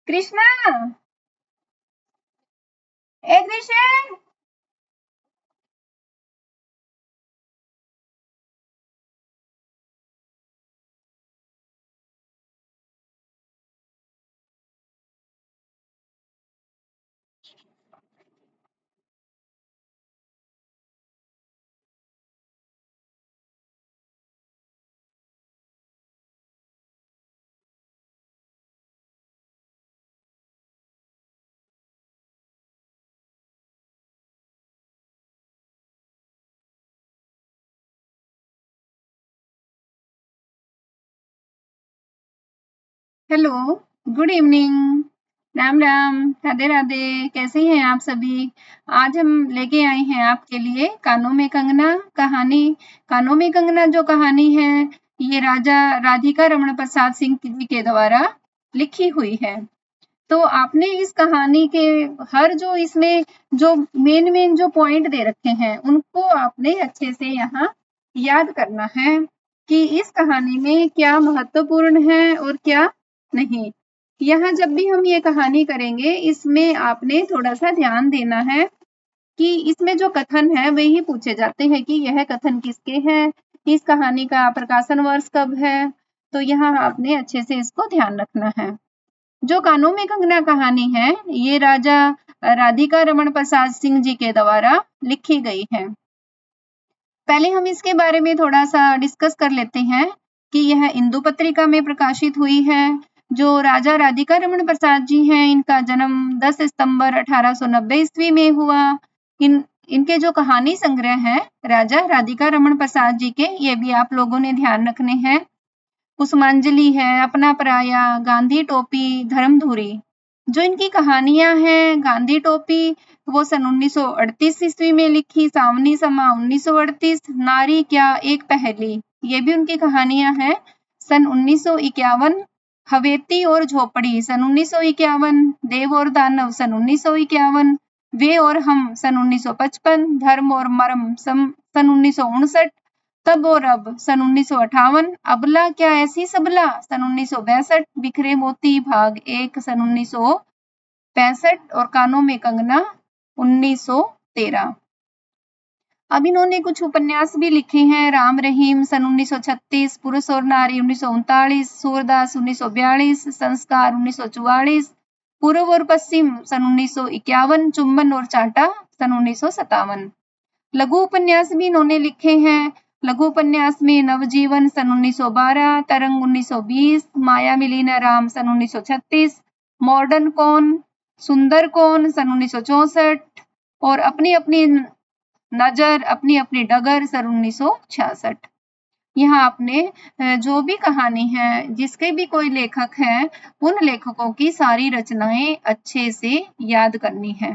कृष्णा, ए Krishna. Hello, good evening. Ram Ram, Radhe Radhe. कैसे हैं आप सभी? आज हम लेके आए हैं आपके लिए कानों में कंगना कहानी। कानों में कंगना जो कहानी है, ये राजा राधिका रमण प्रसाद सिंह जी के द्वारा लिखी हुई है। तो आपने इस कहानी के हर जो इसमें जो मेन जो पॉइंट दे रखे हैं, उनको आपने अच्छे से यहाँ याद करना है कि इस कहानी में क्या महत्वपूर्ण है और क्या नहीं। यहाँ जब भी हम ये कहानी करेंगे, इसमें आपने थोड़ा सा ध्यान देना है कि इसमें जो कथन है वही पूछे जाते हैं कि यह कथन किसके हैं, इस कहानी का प्रकाशन वर्ष कब है। तो यहाँ आपने अच्छे से इसको ध्यान रखना है। जो कानों में कंगना कहानी है, ये राजा राधिका रमण प्रसाद सिंह जी के द्वारा लिखी गई है। पहले हम इसके बारे में थोड़ा सा डिस्कस कर लेते हैं कि यह इंदु पत्रिका में प्रकाशित हुई है। जो राजा राधिका रमण प्रसाद जी हैं, इनका जन्म 10 सितंबर 1890 ईस्वी में हुआ। इनके जो कहानी संग्रह है राजा राधिका रमण प्रसाद जी के, ये भी आप लोगों ने ध्यान रखने हैं। कुसुमांजलि है, अपना पराया, गांधी टोपी, धर्मधुरी। जो इनकी कहानियां हैं, गांधी टोपी वो सन 1938 ईस्वी में लिखी, सावनी समा 1938, नारी क्या एक पहेली, ये भी उनकी कहानियां हैं। सन 1951, हवेती और झोपड़ी सन 1951, देव और दानव सन 1951, वे और हम सन 1955, धर्म और मर्म सन 1959, तब और अब सन 1958, अबला क्या ऐसी सबला सन 1962, बिखरे मोती भाग 1 सन 1965 और कानों में कंगना 1913। अब इन्होंने कुछ उपन्यास भी लिखे हैं। राम रहीम सन 1936, पुरुष और नारी 1939, सूरदास 1942, संस्कार 1944, पूर्व और पश्चिम सन 1951, चुम्बन और चांटा सन 1957। लघु उपन्यास भी इन्होंने लिखे हैं। लघु उपन्यास में नवजीवन सन 1912, तरंग 1920, माया मिलीन राम सन 1936, मॉडर्न कौन, सुंदर कौन सन 1964 और अपनी अपनी नजर, अपनी अपनी डगर सन 1966। यहाँ आपने जो भी कहानी है, जिसके भी कोई लेखक हैं, उन लेखकों की सारी रचनाएं अच्छे से याद करनी है,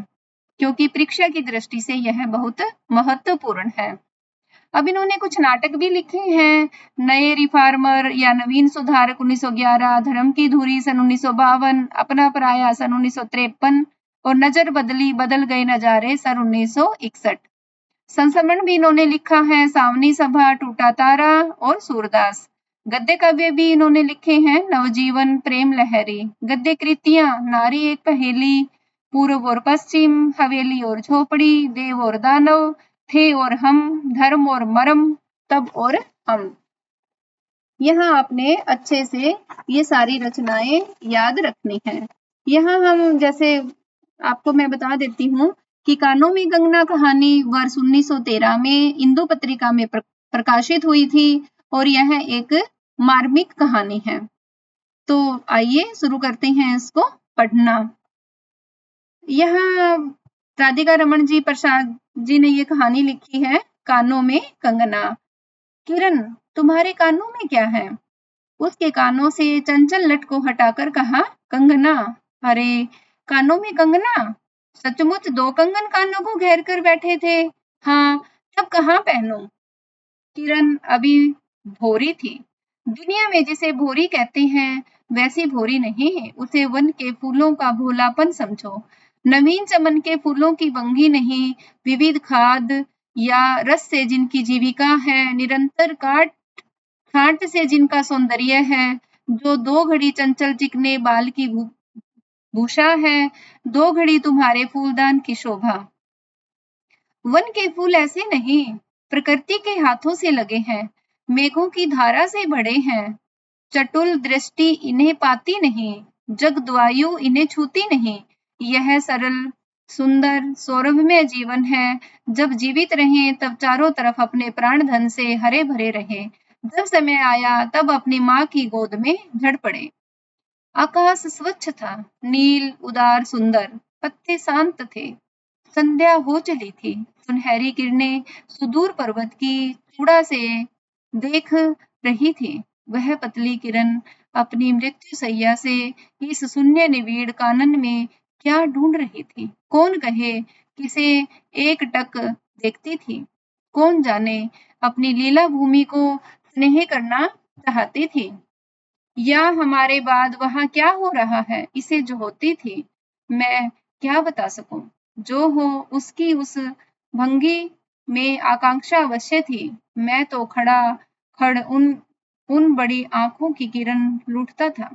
क्योंकि परीक्षा की दृष्टि से यह बहुत महत्वपूर्ण है। अब इन्होंने कुछ नाटक भी लिखे हैं। नए रिफार्मर या नवीन सुधारक 1911, धर्म की धुरी सन 1952, अपना पराया सन 1953 और नजर बदली बदल गए नजारे सन 1961। संस्मरण भी इन्होंने लिखा है, सावनी सभा, टूटा तारा और सूरदास। गद्य काव्य भी इन्होंने लिखे हैं, नवजीवन, प्रेम लहरी। गद्य कृतियां, नारी एक पहेली, पूर्व और पश्चिम, हवेली और झोपड़ी, देव और दानव, थे और हम, धर्म और मरम, तब और हम। यहाँ आपने अच्छे से ये सारी रचनाएं याद रखनी है। यहाँ हम जैसे आपको मैं बता देती हूँ कि कानों में कंगना कहानी वर्ष 1913 में इंदु पत्रिका में प्रकाशित हुई थी और यह एक मार्मिक कहानी है। तो आइए शुरू करते हैं इसको पढ़ना। यहाँ राधिका रमण जी प्रसाद जी ने ये कहानी लिखी है, कानों में कंगना। किरण, तुम्हारे कानों में क्या है? उसके कानों से चंचल लट को हटाकर कहा, कंगना। अरे, कानों में कंगना? सचमुच 2 कंगन कानों को घेर कर बैठे थे। हाँ, तब कहाँ पहनूं? किरण अभी भोरी थी। दुनिया में जिसे भोरी कहते हैं, वैसी भोरी नहीं है। उसे वन के फूलों का भोलापन समझो। नवीन चमन के फूलों की वंगी नहीं, विविध खाद या रस से जिनकी जीविका है, निरंतर छांट से जिनका सौंदर्य है, जो 2 घड़ी चंचल चिकने बाल की भूषा है 2 घड़ी तुम्हारे फूलदान की शोभा। वन के फूल ऐसे नहीं, प्रकृति के हाथों से लगे हैं, मेघों की धारा से बढ़े हैं। चटुल दृष्टि इन्हें पाती नहीं, जगद्वायु इन्हें छूती नहीं। यह सरल सुंदर सौरभमय जीवन है। जब जीवित रहें तब चारों तरफ अपने प्राण धन से हरे भरे रहे। जब समय आया तब अपनी माँ की गोद में झड़ पड़े। आकाश स्वच्छ था, नील उदार सुंदर, पत्ते शांत थे। संध्या हो चली थी, सुनहरी किरणें सुदूर पर्वत की चूड़ा से देख रही थी। वह पतली किरण अपनी मृत्यु सैया से इस शून्य निविड़ कानन में क्या ढूंढ रही थी? कौन कहे किसे एक टक देखती थी? कौन जाने अपनी लीला भूमि को स्नेह करना चाहती थी, या हमारे बाद वहां क्या हो रहा है इसे जो होती थी मैं क्या बता सकूं। जो हो उसकी उस भंगी में आकांक्षा अवश्य थी। मैं तो खड़ा खड़ उन बड़ी आंखों की किरण लूटता था।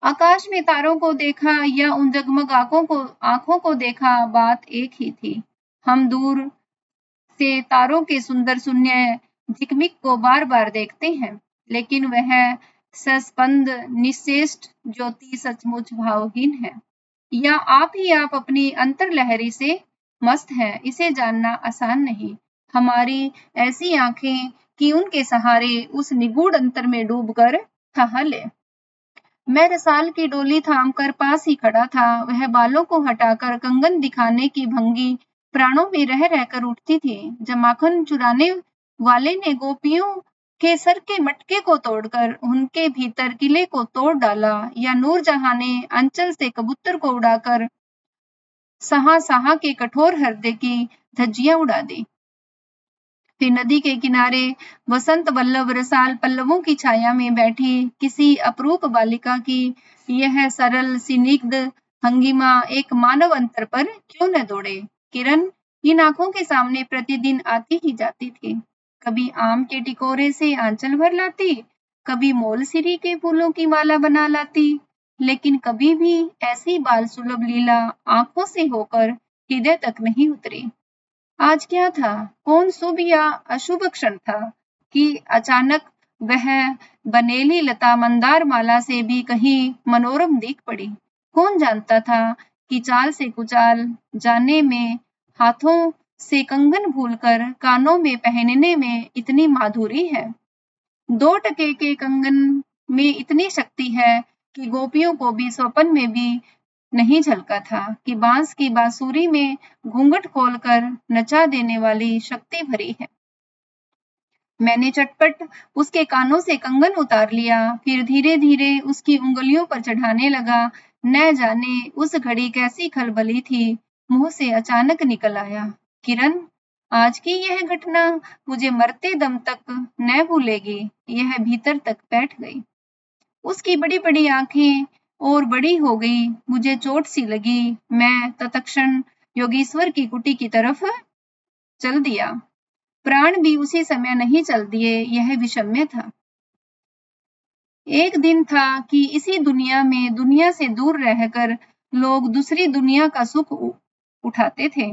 आकाश में तारों को देखा या उन जगमग आंखों को देखा, बात एक ही थी। हम दूर से तारों के सुंदर शून्य झिकमिक को बार बार देखते हैं, लेकिन वह सस्पंद निश्चेष्ट ज्योति सचमुच भावहीन है। या आप अपनी अंतर्लहरी से मस्त हैं, इसे जानना आसान नहीं। हमारी ऐसी आंखें कि उनके सहारे उस निगूढ़ अंतर में डूबकर ठहा ले। मैं रसाल की डोली थाम कर पास ही खड़ा था। वह बालों को हटाकर कंगन दिखाने की भंगी प्राणों में रह रहकर उठती थी। जब माखन चुराने वाले ने गोपियों के सर के मटके को तोड़कर उनके भीतर किले को तोड़ डाला, या नूरजहां ने अंचल से कबूतर को उड़ाकर सहा सहा के कठोर हृदय की धज्जियां उड़ा दी। फिर नदी के किनारे वसंत वल्लभ रसाल पल्लवों की छाया में बैठी किसी अपरूप बालिका की यह सरल स्निग्ध भंगिमा एक मानव अंतर पर क्यों न दौड़े। किरण इन आंखों के सामने प्रतिदिन आती ही जाती थी। कभी आम के टिकोरे से आंचल भर लाती, कभी मोलसिरी के फूलों की माला बना लाती, लेकिन कभी भी ऐसी बाल सुलभ लीला आंखों से होकर हृदय तक नहीं उतरी। आज क्या था? कौन शुभ या अशुभ क्षण था कि अचानक वह बनेली लता मंदार माला से भी कहीं मनोरम दिख पड़ी। कौन जानता था कि चाल से कुचाल जाने में, हाथों से कंगन भूलकर कानों में पहनने में इतनी माधुरी है। 2 टके के कंगन में इतनी शक्ति है कि गोपियों को भी स्वप्न में भी नहीं झलका था कि बांस की बांसुरी में घूंघट खोलकर नचा देने वाली शक्ति भरी है। मैंने चटपट उसके कानों से कंगन उतार लिया, फिर धीरे धीरे उसकी उंगलियों पर चढ़ाने लगा। न जाने उस घड़ी कैसी खलबली थी, मुंह से अचानक निकल आया, किरण, आज की यह घटना मुझे मरते दम तक न भूलेगी। यह भीतर तक बैठ गई। उसकी बड़ी बड़ी आंखें और बड़ी हो गई। मुझे चोट सी लगी। मैं तत्क्षण योगीश्वर की कुटी की तरफ चल दिया। प्राण भी उसी समय नहीं चल दिए, यह विषम्य था। एक दिन था कि इसी दुनिया में दुनिया से दूर रहकर लोग दूसरी दुनिया का सुख उठाते थे।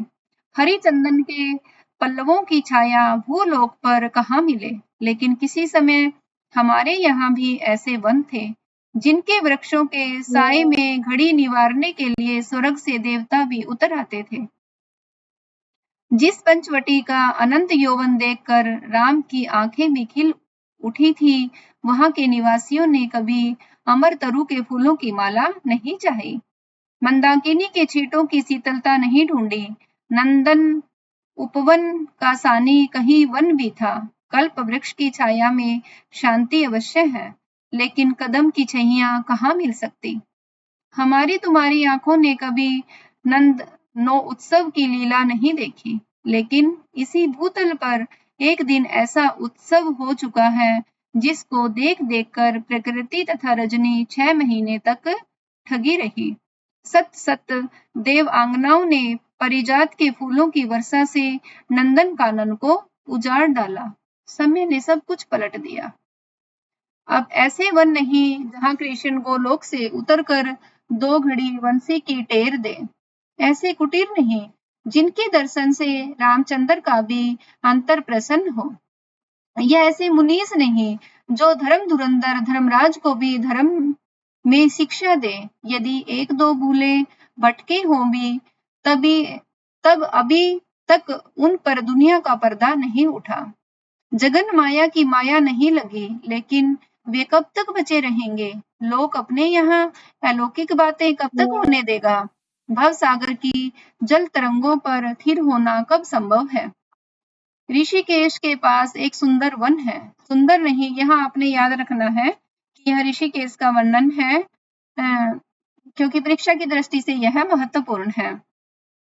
हरिचंदन के पल्लवों की छाया भूलोक पर कहाँ मिले, लेकिन किसी समय हमारे यहाँ भी ऐसे वन थे जिनके वृक्षों के साए में घड़ी निवारने के लिए स्वर्ग से देवता भी उतर आते थे। जिस पंचवटी का अनंत यौवन देखकर राम की आंखें भी खिल उठी थी, वहां के निवासियों ने कभी अमर तरु के फूलों की माला नहीं चाही, मंदाकिनी के छींटों की शीतलता नहीं ढूंढी। नंदन उपवन का सानी कहीं वन भी था। कल्प वृक्ष की छाया में शांति अवश्य है, लेकिन कदम की छैया कहाँ मिल सकती। हमारी तुम्हारी आंखों ने कभी नंद नो उत्सव की लीला नहीं देखी, लेकिन इसी भूतल पर एक दिन ऐसा उत्सव हो चुका है जिसको देख देख कर प्रकृति तथा रजनी 6 महीने तक ठगी रही। सत सत देव आंगनाओं ने परिजात के फूलों की वर्षा से नंदन कानन को उजाड़ डाला। समय ने सब कुछ पलट दिया। अब ऐसे वन नहीं जहां कृष्ण गोलोक से उतरकर 2 घड़ी वंशी की टेर दे। ऐसे कुटीर नहीं, जिनके दर्शन से रामचंद्र का भी अंतर प्रसन्न हो। यह ऐसे मुनीस नहीं, जो धर्म धुरंधर धर्मराज को भी धर्म में शिक्षा दे। यदि 1-2 भूले भटके हों भी, तब अभी तक उन पर दुनिया का पर्दा नहीं उठा। जगन माया की माया नहीं लगी, लेकिन वे कब तक बचे रहेंगे? लोक अपने यहाँ अलौकिक बातें कब तक होने देगा? भव सागर की जल तरंगों पर थिर होना कब संभव है? ऋषिकेश के पास एक सुंदर वन है। सुंदर नहीं, यहाँ आपने याद रखना है कि यह ऋषिकेश का वर्णन है, क्योंकि परीक्षा की दृष्टि से यह महत्वपूर्ण है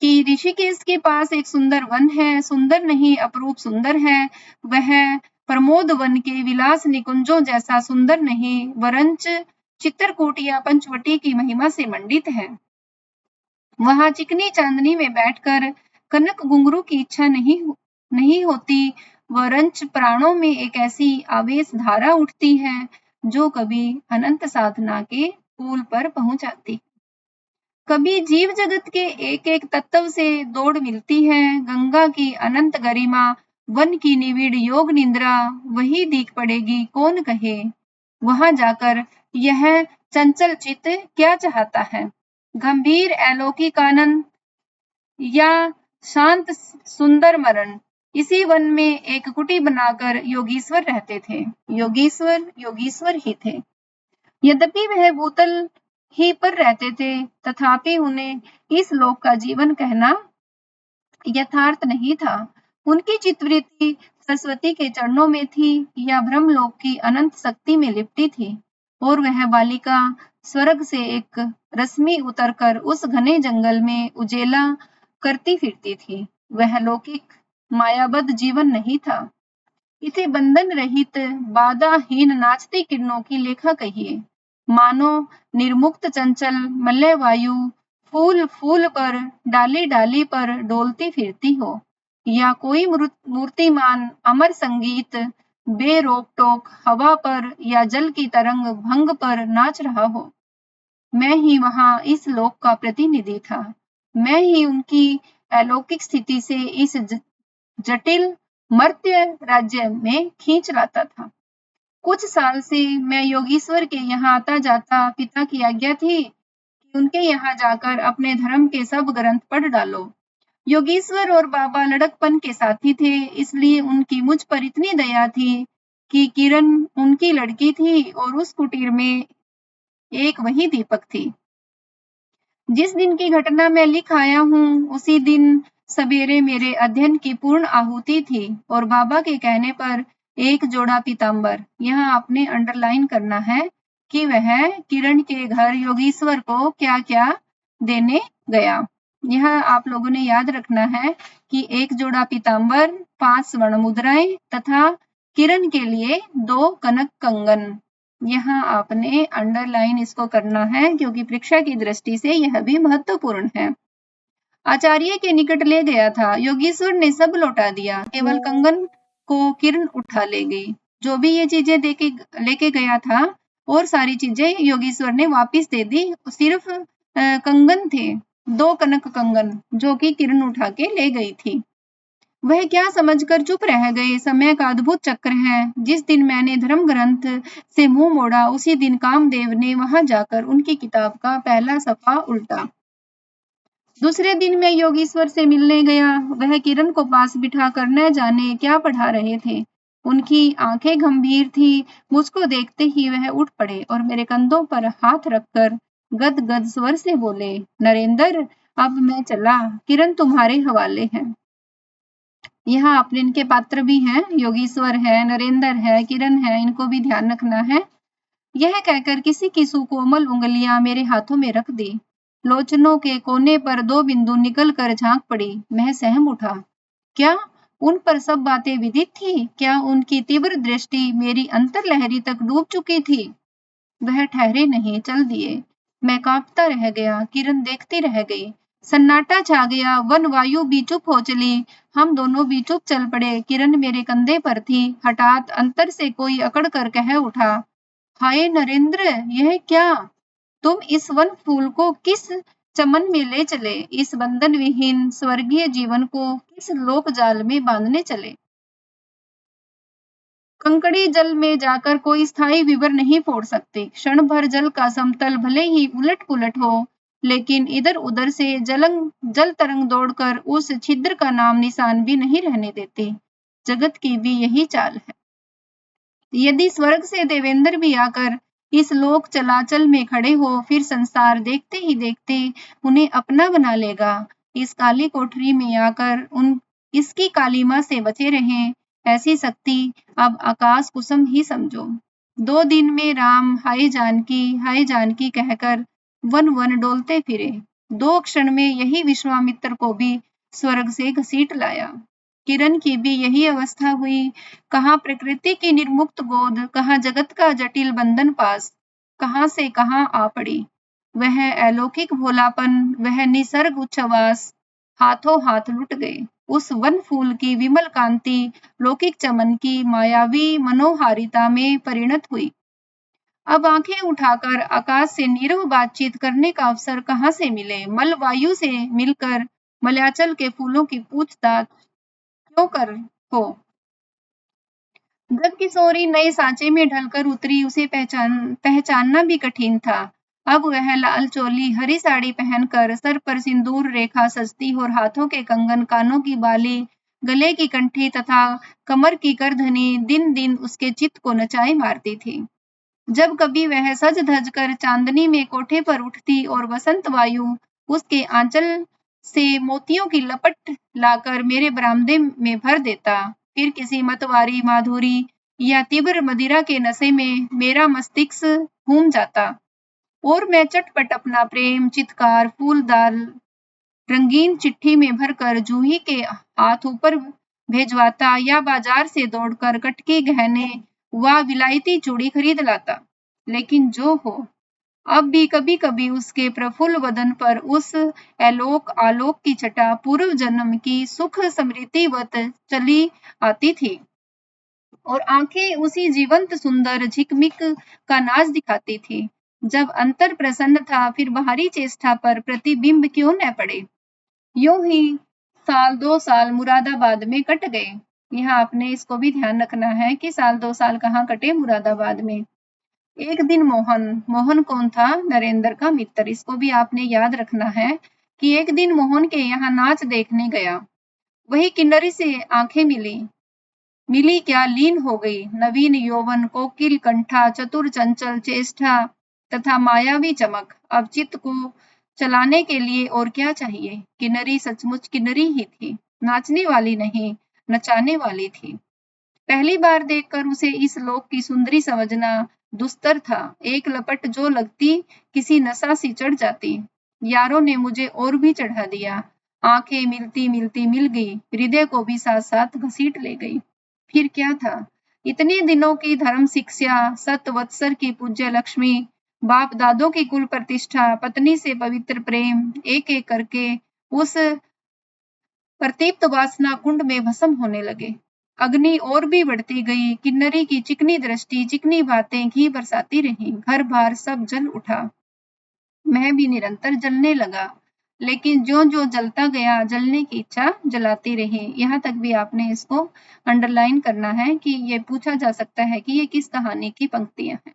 कि ऋषिकेश के पास एक सुंदर वन है। सुंदर नहीं, अपरूप सुंदर है। वह प्रमोद वन के विलास निकुंजों जैसा सुंदर नहीं, वरंच चित्रकूट या पंचवटी की महिमा से मंडित है। वहां चिकनी चांदनी में बैठकर कनक घुंघरू की इच्छा नहीं होती, वरंच प्राणों में एक ऐसी आवेश धारा उठती है जो कभी अनंत साधना के पुल पर पहुंच जाती। कभी जीव जगत के एक एक तत्व से दौड़ मिलती है। गंगा की अनंत गरिमा, वन की निविड़ योग निद्रा, वही दीख पड़ेगी कौन कहे। वहां जाकर यह चंचल चित्त क्या चाहता है? गंभीर अलौकिक आनंद या शांत सुंदर मरण? इसी वन में एक कुटी बनाकर योगीश्वर रहते थे। योगीश्वर ही थे। यद्यपि वह भूतल ही पर रहते थे, तथापि उन्हें इस लोक का जीवन कहना यथार्थ नहीं था। उनकी चित्तवृत्ति सरस्वती के चरणों में थी या ब्रह्मलोक की अनंत शक्ति में लिपटी थी, और वह बालिका स्वर्ग से एक रश्मि उतरकर उस घने जंगल में उजेला करती फिरती थी। वह लौकिक मायाबद्ध जीवन नहीं था, इसे बंधन रहित बाधाहीन नाचती किरणों की लेखा कहिए। मानो निर्मुक्त चंचल मलय वायु फूल फूल पर, डाली डाली पर डोलती फिरती हो, या कोई मूर्तिमान अमर संगीत बेरोक टोक हवा पर या जल की तरंग भंग पर नाच रहा हो। मैं ही वहां इस लोक का प्रतिनिधि था। मैं ही उनकी अलौकिक स्थिति से इस जटिल मर्त्य राज्य में खींच लाता था। कुछ साल से मैं योगीश्वर के यहाँ आता जाता। पिता की आज्ञा थी कि उनके यहाँ जाकर अपने धर्म के सब ग्रंथ पढ़ डालो। योगीश्वर और बाबा लड़कपन के साथी थे, इसलिए उनकी मुझ पर इतनी दया थी कि किरण उनकी लड़की थी और उस कुटीर में एक वही दीपक थी। जिस दिन की घटना मैं लिख आया हूँ, उसी दिन सवेरे मेरे अध्ययन की पूर्ण आहुति थी और बाबा के कहने पर एक जोड़ा पीताम्बर, यहाँ आपने अंडरलाइन करना है कि वह किरण के घर योगीश्वर को क्या क्या देने गया। यह आप लोगों ने याद रखना है कि एक जोड़ा पीताम्बर, 5 स्वर्ण मुद्राएं तथा किरण के लिए 2 कनक कंगन। यहाँ आपने अंडरलाइन इसको करना है, क्योंकि परीक्षा की दृष्टि से यह भी महत्वपूर्ण है। आचार्य के निकट ले गया था। योगीश्वर ने सब लौटा दिया, केवल कंगन को किरण उठा ले गई। जो भी ये चीजें लेके गया था और सारी चीजें योगीश्वर ने वापस दे दी। सिर्फ कंगन थे, 2 कनक कंगन, जो कि किरण उठा के ले गई थी। वह क्या समझकर चुप रह गए। समय का अद्भुत चक्र है। जिस दिन मैंने धर्म ग्रंथ से मुंह मोड़ा, उसी दिन कामदेव ने वहां जाकर उनकी किताब का पहला सफा उल्टा। दूसरे दिन मैं योगीश्वर से मिलने गया। वह किरण को पास बिठाकर न जाने क्या पढ़ा रहे थे। उनकी आंखें गंभीर थी। मुझको देखते ही वह उठ पड़े और मेरे कंधों पर हाथ रखकर गदगद स्वर से बोले, नरेंद्र, अब मैं चला, किरण तुम्हारे हवाले है। यहाँ अपने इनके पात्र भी हैं, योगीश्वर है, नरेंद्र है, किरण है, इनको भी ध्यान रखना है। यह कहकर किसी की सुकोमल उंगलियां मेरे हाथों में रख दी। लोचनों के कोने पर 2 बिंदु निकल कर झांक पड़ी। मैं सहम उठा। क्या उन पर सब बातें विदित थी? क्या उनकी तीव्र दृष्टि मेरी अंतर्लहरी तक डूब चुकी थी? वह ठहरे नहीं, चल दिए। मैं कांपता रह गया, किरण देखती रह गई। सन्नाटा छा गया, वन वायु भी चुप हो चली। हम दोनों भी चुप चल पड़े। किरण मेरे कंधे पर थी। हठात अंतर से कोई अकड़ कर कह उठा, हाय नरेंद्र, यह क्या? तुम इस वन फूल को किस चमन में ले चले, इस बंधन विहीन स्वर्गीय जीवन को किस लोक जाल में बांधने चले। कंकड़ी जल में जाकर कोई स्थायी विवर नहीं फोड़ सकते। क्षण भर जल का समतल भले ही उलट पुलट हो, लेकिन इधर उधर से जल तरंग दौड़कर उस छिद्र का नाम निशान भी नहीं रहने देते। जगत की भी यही चाल है। यदि स्वर्ग से देवेंद्र भी आकर इस लोक चलाचल में खड़े हो, फिर संसार देखते ही देखते उन्हें अपना बना लेगा। इस काली कोठरी में आकर उन इसकी कालीमा से बचे रहें, ऐसी शक्ति अब आकाश कुसुम ही समझो। 2 दिन में राम हाय जानकी कहकर वन वन डोलते फिरे। 2 क्षण में यही विश्वामित्र को भी स्वर्ग से घसीट लाया। किरण की भी यही अवस्था हुई। कहाँ प्रकृति की निर्मुक्त गोद, कहाँ जगत का जटिल बंधन पास, कहाँ से कहाँ आ पड़ी। वह अलौकिक भोलापन, वह निसर्ग उच्छ्वास हाथों हाथ लुट गए। उस वन फूल की विमल कांति लौकिक चमन की मायावी मनोहारिता में परिणत हुई। अब आंखें उठाकर आकाश से नीरव बातचीत करने का अवसर कहाँ से मिले। मल वायु से मिलकर मलयाचल के फूलों की पूछताछ क्यों कर हो। जब किशोरी नए सांचे में ढलकर उतरी, उसे पहचानना भी कठिन था। अब वह लाल चोली, हरी साड़ी पहनकर, सर पर सिंदूर रेखा सजती और हाथों के कंगन, कानों की बाली, गले की कंठी तथा कमर की करधनी दिन दिन उसके चित्त को नचाए मारती थी। जब कभी वह सज धज कर चांदनी में कोठे पर उठती और वसंत वायु उसके आंचल से मोतियों की लपट लाकर मेरे बरामदे में भर देता, फिर किसी मतवारी माधुरी या तीव्र मदिरा के नशे में मेरा मस्तिष्क घूम जाता और मैं चटपट अपना प्रेम चित्कार फूलदार रंगीन चिट्ठी में भरकर जूही के हाथ ऊपर भेजवाता या बाजार से दौड़कर कटके गहने व विलायती चूड़ी खरीद लाता। लेकिन जो हो, अब भी कभी-कभी उसके प्रफुल्ल वदन पर उस आलोक की छटा पूर्व जन्म की सुख स्मृतिवत चली आती थी और आंखें उसी जीवंत सुंदर झिकमिक का नाच दिखाती थी। जब अंतर प्रसन्न था, फिर बाहरी चेष्टा पर प्रतिबिंब क्यों न पड़े। यूं ही 1-2 साल मुरादाबाद में कट गए। यहाँ आपने इसको भी ध्यान रखना है कि 1-2 साल कहाँ कटे, मुरादाबाद में। एक दिन मोहन कौन था? नरेंद्र का मित्र। इसको भी आपने याद रखना है कि एक दिन मोहन के यहाँ नाच देखने गया। वही किन्नरी से आंखें मिली क्या लीन हो गई। नवीन यौवन, कोकिल कंठा, चतुर चंचल चेष्टा तथा मायावी चमक। अब चित्त को चलाने के लिए और क्या चाहिए। किन्नरी सचमुच किन्नरी ही थी, नाचने वाली नहीं, नचाने वाली थी। पहली बार देखकर उसे इस लोक की सुंदरी समझना दुस्तर था। एक लपट जो लगती किसी नशा सी चढ़ जाती। यारों ने मुझे और भी चढ़ा दिया। आंखें मिलती मिलती मिल गई, हृदय को भी साथ साथ घसीट ले गई। फिर क्या था? इतने दिनों की धर्म शिक्षा, 7 वत्सर की पूज्य लक्ष्मी, बाप दादों की कुल प्रतिष्ठा, पत्नी से पवित्र प्रेम, एक एक करके उस प्रतीप्त वासना कुंड में भस्म होने लगे। अग्नि और भी बढ़ती गई। किन्नरी की चिकनी दृष्टि, चिकनी बातें घी बरसाती रहीं। घर बार सब जल उठा। मैं भी निरंतर जलने लगा, लेकिन जो जलता गया, जलने की इच्छा जलाती रही। यहाँ तक भी आपने इसको अंडरलाइन करना है कि ये पूछा जा सकता है कि ये किस कहानी की पंक्तियां हैं।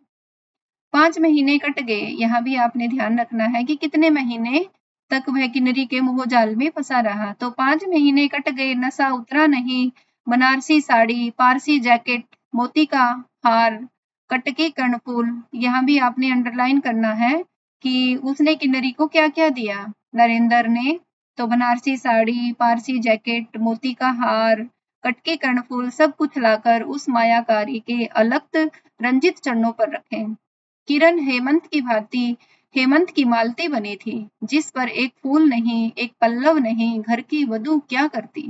5 महीने कट गए। यहाँ भी आपने ध्यान रखना है कि कितने महीने तक वह किन्नरी के मोहजाल में फंसा रहा। तो 5 महीने कट गए, नशा उतरा नहीं। बनारसी साड़ी, पारसी जैकेट, मोती का हार, कटके कर्णफूल। यहाँ भी आपने अंडरलाइन करना है कि उसने किन्नरी को क्या क्या दिया। नरेंद्र ने तो बनारसी साड़ी, पारसी जैकेट, मोती का हार, कटके कर्णफूल सब कुछ लाकर उस मायाकारी के अलक्त रंजित चरणों पर रखे। किरण हेमंत की भांति हेमंत की मालती बनी थी, जिस पर एक फूल नहीं, एक पल्लव नहीं, घर की वधू क्या करती।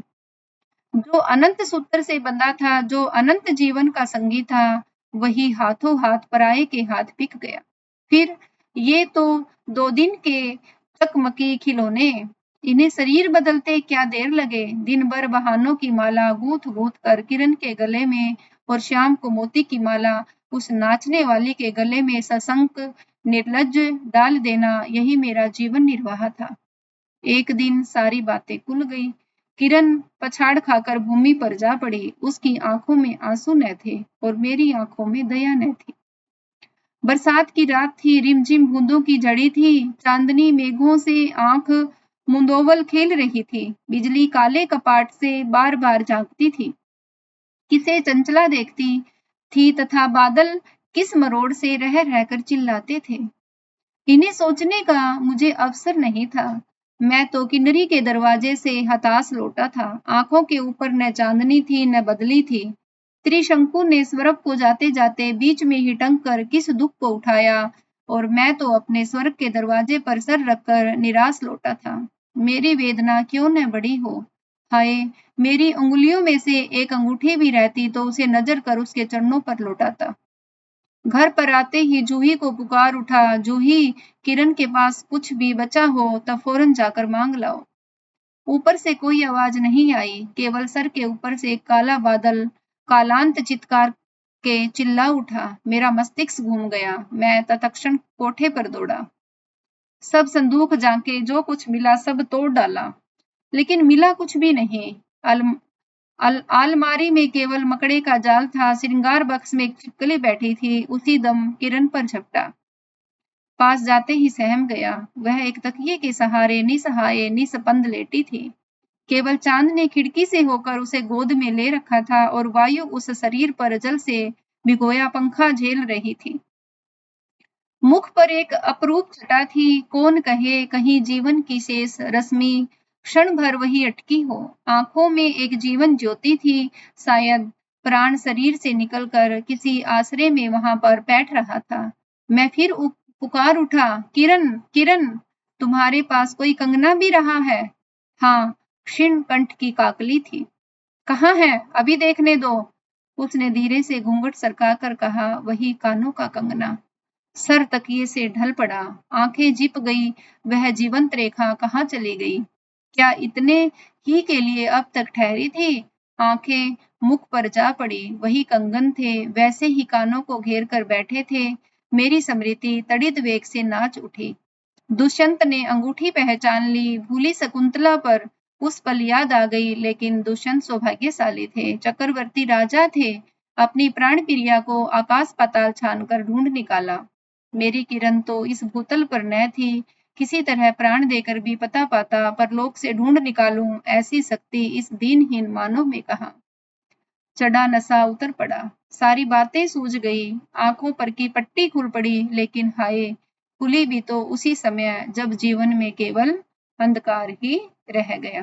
जो अनंत सूत्र से बंधा था, जो अनंत जीवन का संगी था, वही हाथों हाथ पराये के हाथ बिक गया। फिर ये तो 2 दिन के चकमकी खिलौने, इन्हें शरीर बदलते क्या देर लगे। दिन भर बहानों की माला गूंथ गूंथ कर किरण के गले में और शाम को मोती की माला उस नाचने वाली के गले में सशंक निर्लज्ज डाल देना, यही मेरा जीवन निर्वाह था। एक दिन सारी बातें खुल गई। किरण पछाड़ खाकर भूमि पर जा पड़ी। उसकी आंखों में आंसू न थे और मेरी आंखों में दया न थी। बरसात की रात थी, रिमझिम बूंदों की झड़ी थी, चांदनी मेघों से आंख मुंदोवल खेल रही थी, बिजली काले कपाट से बार बार झांकती थी, किसे चंचला देखती थी तथा बादल किस मरोड़ से रह रहकर चिल्लाते थे। इन्हें सोचने का मुझे अवसर नहीं था। मैं तो किन्नरी के दरवाजे से हताश लौटा था। आंखों के ऊपर न चांदनी थी न बदली थी। त्रिशंकु ने स्वर्ग को जाते जाते बीच में ही टंग कर किस दुख को उठाया और मैं तो अपने स्वर्ग के दरवाजे पर सर रखकर निराश लौटा था। मेरी वेदना क्यों न बड़ी हो। हाय, मेरी उंगलियों में से एक अंगूठी भी रहती तो उसे नजर कर उसके चरणों पर लौटाता। घर पर आते ही जूही को पुकार उठा, जूही, किरण के पास कुछ भी बचा हो तब फौरन जाकर मांग लाओ। ऊपर से कोई आवाज नहीं आई, केवल सर के ऊपर से एक काला बादल कालांत चित्कार के चिल्ला उठा। मेरा मस्तिष्क घूम गया। मैं तत्क्षण कोठे पर दौड़ा। सब संदूक झांके, जो कुछ मिला सब तोड़ डाला, लेकिन मिला कुछ भी नहीं। अलमारी में केवल मकड़े का जाल था। श्रृंगार बक्स में एक छिपकली बैठी थी। उसी दम किरण पर झपटा। पास जाते ही सहम गया। वह एक तकिए के सहारे निसहाय निस्पंद लेटी थी। केवल चांद ने खिड़की से होकर उसे गोद में ले रखा था और वायु उस शरीर पर जल से भिगोया पंखा झेल रही थी। मुख पर एक अपरूप छटा थी। कौन कहे कहीं जीवन की शेष रश्मि क्षण भर वही अटकी हो। आंखों में एक जीवन ज्योति थी। शायद प्राण शरीर से निकलकर किसी आश्रय में वहां पर बैठ रहा था। मैं फिर पुकार उठा, किरण, किरण, तुम्हारे पास कोई कंगना भी रहा है? हाँ, क्षीण कंठ की काकली थी। कहाँ है? अभी देखने दो। उसने धीरे से घूंघट सरका कर कहा, वही कानों का कंगना। सर तकिए से ढल पड़ा। आंखें झिप गई। वह जीवंत रेखा कहाँ चली गई? क्या इतने ही के लिए अब तक ठहरी थी? आंखें मुख पर जा पड़ी। वही कंगन थे, वैसे ही कानों को घेर कर बैठे थे। मेरी स्मृति तड़ित वेग से नाच उठी। दुष्यंत ने अंगूठी पहचान ली। भूली शकुंतला पर उस पल याद आ गई, लेकिन दुष्यंत सौभाग्यशाली थे, चक्रवर्ती राजा थे। अपनी प्राण प्रिया को आकाश पाताल छान कर ढूंढ निकाला। मेरी किरण तो इस भूतल पर न थी। किसी तरह प्राण देकर भी पता पाता, परलोक से ढूंढ निकालूं, ऐसी शक्ति इस दीनहीन मानव में कहाँ। चढ़ा नशा उतर पड़ा। सारी बातें सूझ गई। आंखों पर की पट्टी खुल पड़ी, लेकिन हाय, खुली भी तो उसी समय जब जीवन में केवल अंधकार ही रह गया।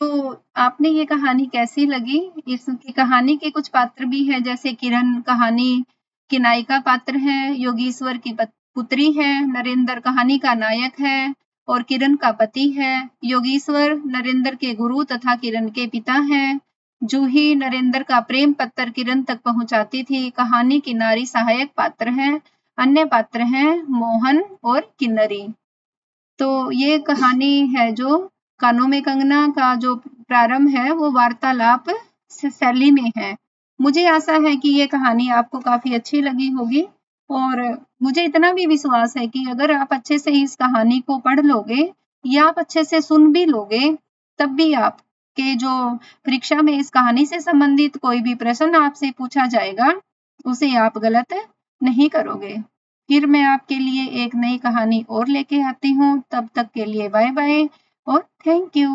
तो आपने ये कहानी कैसी लगी? इसकी कहानी के कुछ पात्र भी हैं, जैसे किरण कहानी की नायिका पात्र है, योगीश्वर की पुत्री है, नरेंद्र कहानी का नायक है और किरण का पति है। योगीश्वर नरेंद्र के गुरु तथा किरण के पिता हैं। जूही नरेंद्र का प्रेम पत्र किरण तक पहुंचाती थी। कहानी की नारी सहायक पात्र है। अन्य पात्र हैं मोहन और किन्नरी। तो ये कहानी है जो कानों में कंगना का जो प्रारंभ है वो वार्तालाप शैली में है। मुझे आशा है कि ये कहानी आपको काफी अच्छी लगी होगी और मुझे इतना भी विश्वास है कि अगर आप अच्छे से इस कहानी को पढ़ लोगे या आप अच्छे से सुन भी लोगे, तब भी आपके जो परीक्षा में इस कहानी से संबंधित कोई भी प्रश्न आपसे पूछा जाएगा, उसे आप गलत नहीं करोगे। फिर मैं आपके लिए एक नई कहानी और लेके आती हूँ। तब तक के लिए बाय बाय और थैंक यू।